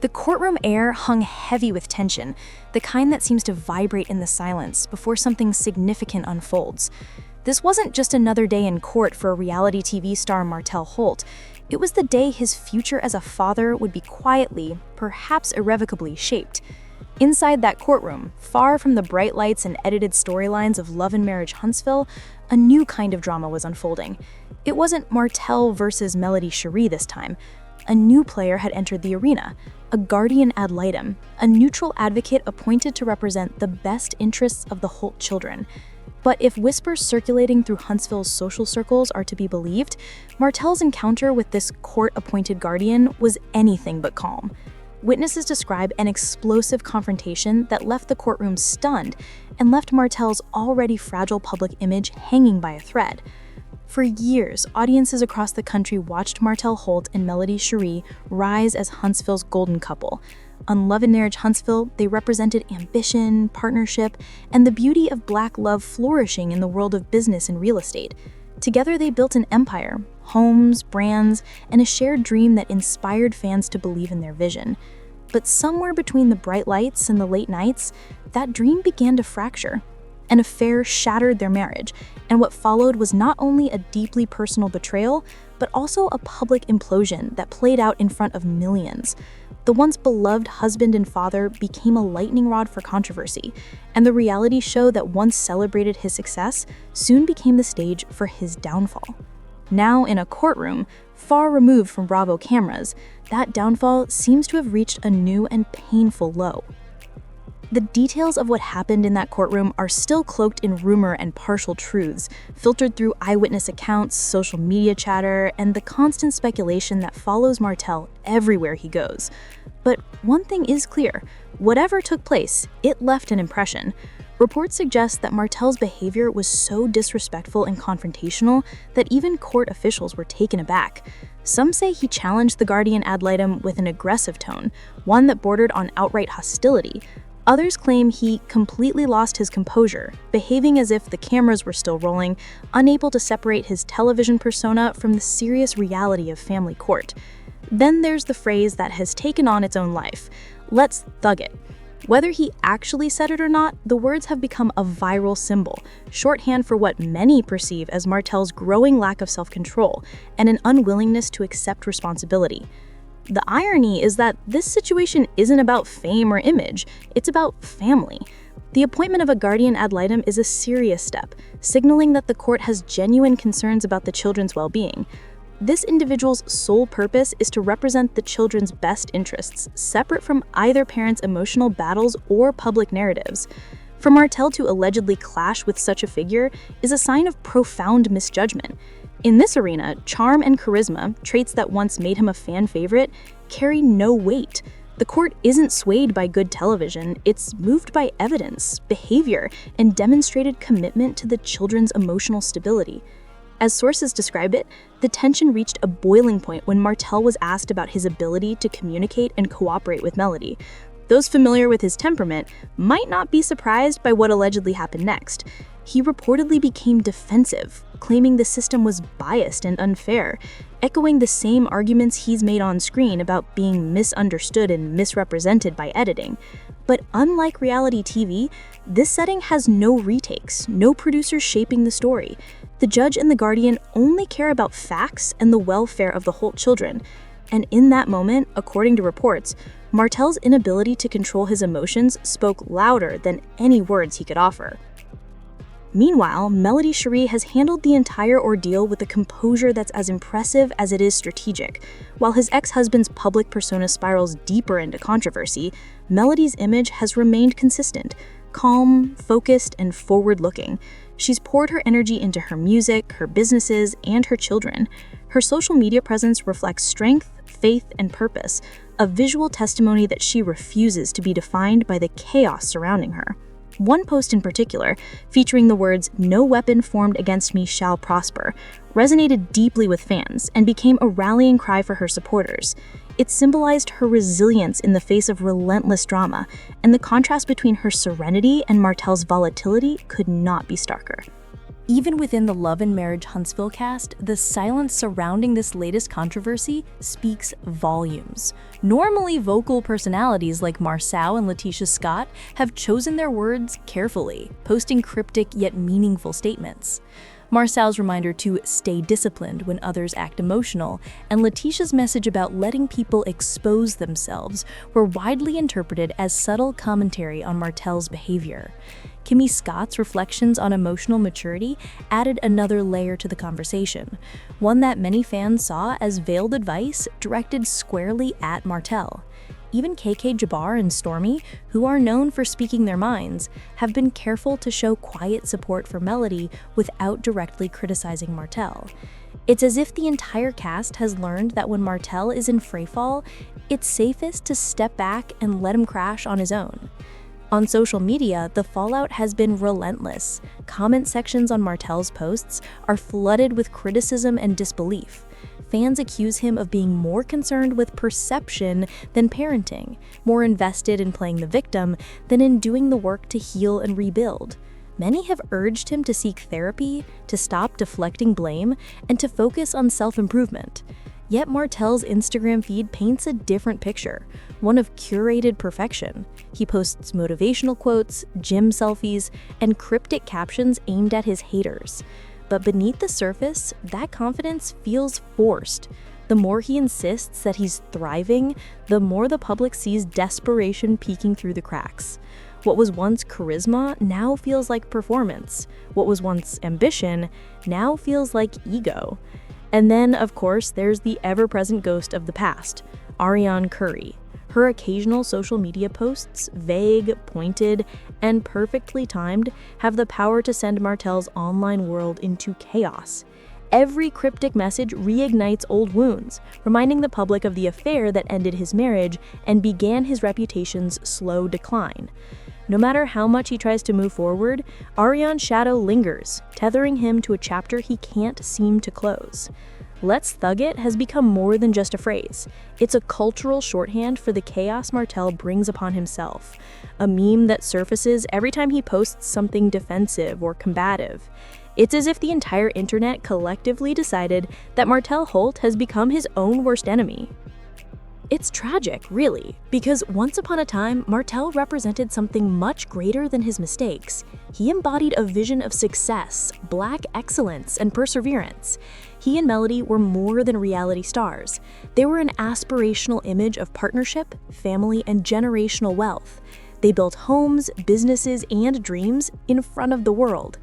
The courtroom air hung heavy with tension, the kind that seems to vibrate in the silence before something significant unfolds. This wasn't just another day in court for reality TV star Martell Holt. It was the day his future as a father would be quietly, perhaps irrevocably, shaped. Inside that courtroom, far from the bright lights and edited storylines of Love and Marriage Huntsville, a new kind of drama was unfolding. It wasn't Martell versus Melody Shari this time. A new player had entered the arena, a Guardian Ad Litem, a neutral advocate appointed to represent the best interests of the Holt children. But if whispers circulating through Huntsville's social circles are to be believed, Martell's encounter with this court-appointed guardian was anything but calm. Witnesses describe an explosive confrontation that left the courtroom stunned and left Martell's already fragile public image hanging by a thread. For years, audiences across the country watched Martell Holt and Melody Shari rise as Huntsville's golden couple. On Love and Marriage Huntsville, they represented ambition, partnership, and the beauty of Black love flourishing in the world of business and real estate. Together, they built an empire, homes, brands, and a shared dream that inspired fans to believe in their vision. But somewhere between the bright lights and the late nights, that dream began to fracture. An affair shattered their marriage, and what followed was not only a deeply personal betrayal, but also a public implosion that played out in front of millions. The once beloved husband and father became a lightning rod for controversy, and the reality show that once celebrated his success soon became the stage for his downfall. Now in a courtroom, far removed from Bravo cameras, that downfall seems to have reached a new and painful low. The details of what happened in that courtroom are still cloaked in rumor and partial truths, filtered through eyewitness accounts, social media chatter, and the constant speculation that follows Martell everywhere he goes. But one thing is clear: whatever took place, it left an impression. Reports suggest that Martell's behavior was so disrespectful and confrontational that even court officials were taken aback. Some say he challenged the Guardian Ad Litem with an aggressive tone, one that bordered on outright hostility. Others claim he completely lost his composure, behaving as if the cameras were still rolling, unable to separate his television persona from the serious reality of family court. Then there's the phrase that has taken on its own life: "Let's thug it." Whether he actually said it or not, the words have become a viral symbol, shorthand for what many perceive as Martell's growing lack of self-control and an unwillingness to accept responsibility. The irony is that this situation isn't about fame or image, it's about family. The appointment of a Guardian Ad Litem is a serious step, signaling that the court has genuine concerns about the children's well-being. This individual's sole purpose is to represent the children's best interests, separate from either parent's emotional battles or public narratives. For Martell to allegedly clash with such a figure is a sign of profound misjudgment. In this arena, charm and charisma, traits that once made him a fan favorite, carry no weight. The court isn't swayed by good television, it's moved by evidence, behavior, and demonstrated commitment to the children's emotional stability. As sources describe it, the tension reached a boiling point when Martell was asked about his ability to communicate and cooperate with Melody. Those familiar with his temperament might not be surprised by what allegedly happened next. He reportedly became defensive, claiming the system was biased and unfair, echoing the same arguments he's made on screen about being misunderstood and misrepresented by editing. But unlike reality TV, this setting has no retakes, no producers shaping the story. The judge and the guardian only care about facts and the welfare of the Holt children. And in that moment, according to reports, Martell's inability to control his emotions spoke louder than any words he could offer. Meanwhile, Melody Shari has handled the entire ordeal with a composure that's as impressive as it is strategic. While his ex-husband's public persona spirals deeper into controversy, Melody's image has remained consistent, calm, focused, and forward-looking. She's poured her energy into her music, her businesses, and her children. Her social media presence reflects strength, faith, and purpose, a visual testimony that she refuses to be defined by the chaos surrounding her. One post in particular, featuring the words "No weapon formed against me shall prosper," resonated deeply with fans and became a rallying cry for her supporters. It symbolized her resilience in the face of relentless drama, and the contrast between her serenity and Martell's volatility could not be starker. Even within the Love and Marriage Huntsville cast, the silence surrounding this latest controversy speaks volumes. Normally vocal personalities like Marcel and Letitia Scott have chosen their words carefully, posting cryptic yet meaningful statements. Marcel's reminder to stay disciplined when others act emotional, and Letitia's message about letting people expose themselves were widely interpreted as subtle commentary on Martell's behavior. Kimmy Scott's reflections on emotional maturity added another layer to the conversation, one that many fans saw as veiled advice directed squarely at Martell. Even KK Jabbar and Stormy, who are known for speaking their minds, have been careful to show quiet support for Melody without directly criticizing Martell. It's as if the entire cast has learned that when Martell is in freefall, it's safest to step back and let him crash on his own. On social media, the fallout has been relentless. Comment sections on Martell's posts are flooded with criticism and disbelief. Fans accuse him of being more concerned with perception than parenting, more invested in playing the victim than in doing the work to heal and rebuild. Many have urged him to seek therapy, to stop deflecting blame, and to focus on self-improvement. Yet Martell's Instagram feed paints a different picture, one of curated perfection. He posts motivational quotes, gym selfies, and cryptic captions aimed at his haters. But beneath the surface, that confidence feels forced. The more he insists that he's thriving, the more the public sees desperation peeking through the cracks. What was once charisma now feels like performance. What was once ambition now feels like ego. And then, of course, there's the ever-present ghost of the past, Ariane Curry. Her occasional social media posts, vague, pointed, and perfectly timed, have the power to send Martell's online world into chaos. Every cryptic message reignites old wounds, reminding the public of the affair that ended his marriage and began his reputation's slow decline. No matter how much he tries to move forward, Ariane's shadow lingers, tethering him to a chapter he can't seem to close. "Let's thug it" has become more than just a phrase. It's a cultural shorthand for the chaos Martell brings upon himself, a meme that surfaces every time he posts something defensive or combative. It's as if the entire internet collectively decided that Martell Holt has become his own worst enemy. It's tragic, really, because once upon a time, Martell represented something much greater than his mistakes. He embodied a vision of success, Black excellence, and perseverance. He and Melody were more than reality stars. They were an aspirational image of partnership, family, and generational wealth. They built homes, businesses, and dreams in front of the world.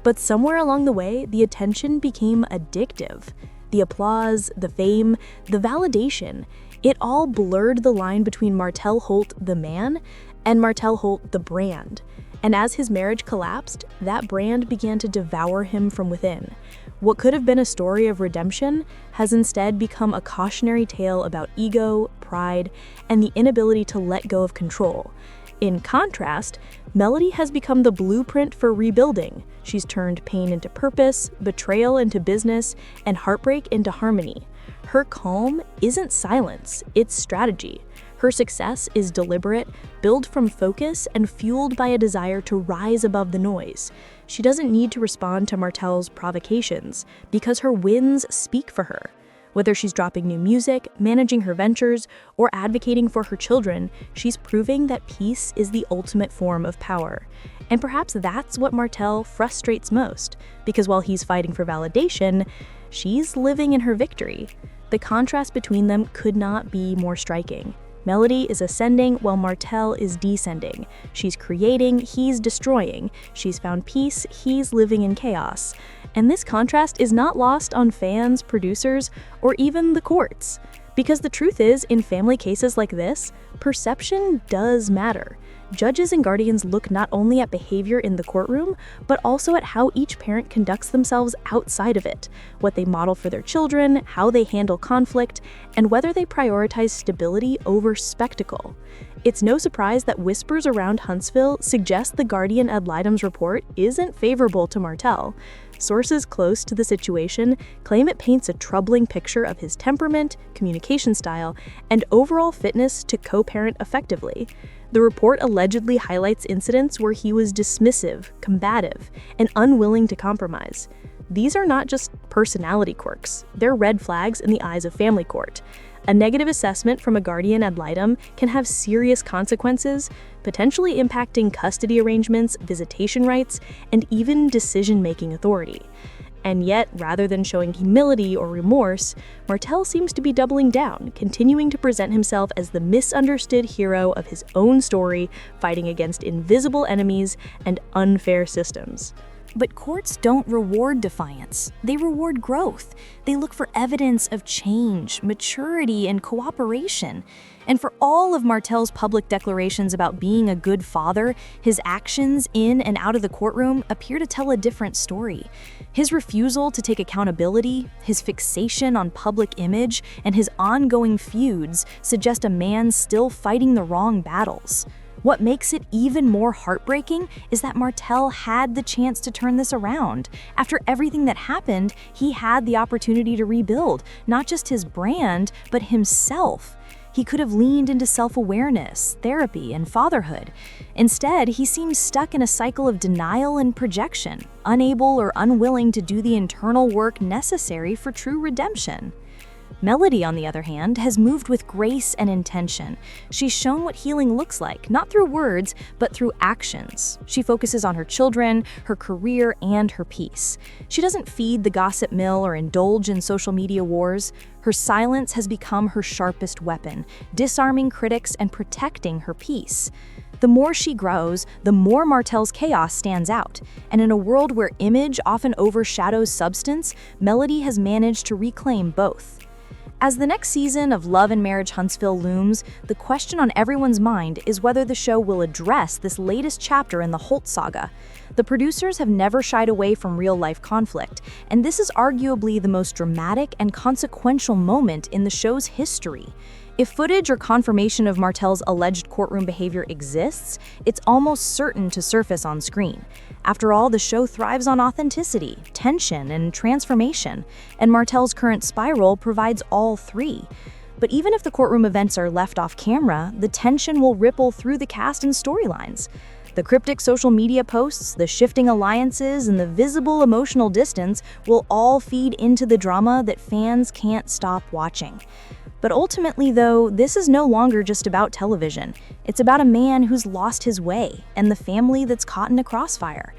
But somewhere along the way, the attention became addictive. The applause, the fame, the validation, it all blurred the line between Martell Holt the man and Martell Holt the brand. And as his marriage collapsed, that brand began to devour him from within. What could have been a story of redemption has instead become a cautionary tale about ego, pride, and the inability to let go of control. In contrast, Melody has become the blueprint for rebuilding. She's turned pain into purpose, betrayal into business, and heartbreak into harmony. Her calm isn't silence, it's strategy. Her success is deliberate, built from focus, and fueled by a desire to rise above the noise. She doesn't need to respond to Martell's provocations, because her wins speak for her. Whether she's dropping new music, managing her ventures, or advocating for her children, she's proving that peace is the ultimate form of power. And perhaps that's what Martell frustrates most, because while he's fighting for validation, she's living in her victory. The contrast between them could not be more striking. Melody is ascending while Martell is descending. She's creating, he's destroying. She's found peace, he's living in chaos. And this contrast is not lost on fans, producers, or even the courts. Because the truth is, in family cases like this, perception does matter. Judges and guardians look not only at behavior in the courtroom, but also at how each parent conducts themselves outside of it, what they model for their children, how they handle conflict, and whether they prioritize stability over spectacle. It's no surprise that whispers around Huntsville suggest the Guardian Ad Litem's report isn't favorable to Martell. Sources close to the situation claim it paints a troubling picture of his temperament, communication style, and overall fitness to co-parent effectively. The report allegedly highlights incidents where he was dismissive, combative, and unwilling to compromise. These are not just personality quirks, they're red flags in the eyes of family court. A negative assessment from a Guardian Ad Litem can have serious consequences, potentially impacting custody arrangements, visitation rights, and even decision-making authority. And yet, rather than showing humility or remorse, Martell seems to be doubling down, continuing to present himself as the misunderstood hero of his own story, fighting against invisible enemies and unfair systems. But courts don't reward defiance. They reward growth. They look for evidence of change, maturity, and cooperation. And for all of Martell's public declarations about being a good father, his actions in and out of the courtroom appear to tell a different story. His refusal to take accountability, his fixation on public image, and his ongoing feuds suggest a man still fighting the wrong battles. What makes it even more heartbreaking is that Martell had the chance to turn this around. After everything that happened, he had the opportunity to rebuild, not just his brand, but himself. He could have leaned into self-awareness, therapy, and fatherhood. Instead, he seems stuck in a cycle of denial and projection, unable or unwilling to do the internal work necessary for true redemption. Melody, on the other hand, has moved with grace and intention. She's shown what healing looks like, not through words, but through actions. She focuses on her children, her career, and her peace. She doesn't feed the gossip mill or indulge in social media wars. Her silence has become her sharpest weapon, disarming critics and protecting her peace. The more she grows, the more Martell's chaos stands out. And in a world where image often overshadows substance, Melody has managed to reclaim both. As the next season of Love and Marriage Huntsville looms, the question on everyone's mind is whether the show will address this latest chapter in the Holt saga. The producers have never shied away from real-life conflict, and this is arguably the most dramatic and consequential moment in the show's history. If footage or confirmation of Martell's alleged courtroom behavior exists, it's almost certain to surface on screen. After all, the show thrives on authenticity, tension, and transformation, and Martell's current spiral provides all three. But even if the courtroom events are left off camera, the tension will ripple through the cast and storylines. The cryptic social media posts, the shifting alliances, and the visible emotional distance will all feed into the drama that fans can't stop watching. But ultimately, though, this is no longer just about television. It's about a man who's lost his way and the family that's caught in a crossfire.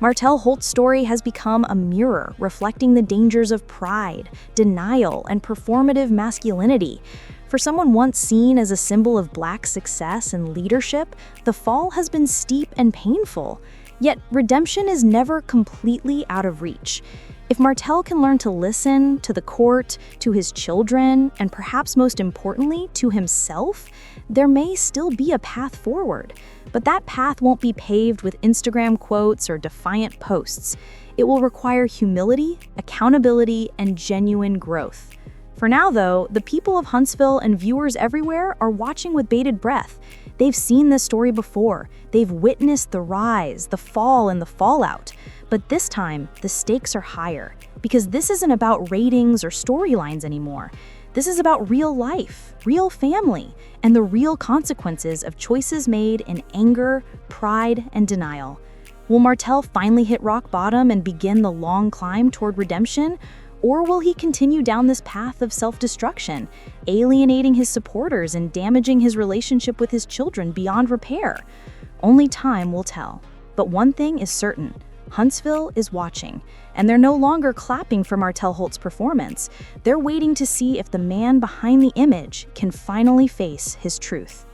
Martell Holt's story has become a mirror reflecting the dangers of pride, denial, and performative masculinity. For someone once seen as a symbol of Black success and leadership, the fall has been steep and painful. Yet redemption is never completely out of reach. If Martell can learn to listen to the court, to his children, and perhaps most importantly, to himself, there may still be a path forward. But that path won't be paved with Instagram quotes or defiant posts. It will require humility, accountability, and genuine growth. For now, though, the people of Huntsville and viewers everywhere are watching with bated breath. They've seen this story before. They've witnessed the rise, the fall, and the fallout. But this time, the stakes are higher, because this isn't about ratings or storylines anymore. This is about real life, real family, and the real consequences of choices made in anger, pride, and denial. Will Martell finally hit rock bottom and begin the long climb toward redemption? Or will he continue down this path of self-destruction, alienating his supporters and damaging his relationship with his children beyond repair? Only time will tell. But one thing is certain. Huntsville is watching, and they're no longer clapping for Martell Holt's performance. They're waiting to see if the man behind the image can finally face his truth.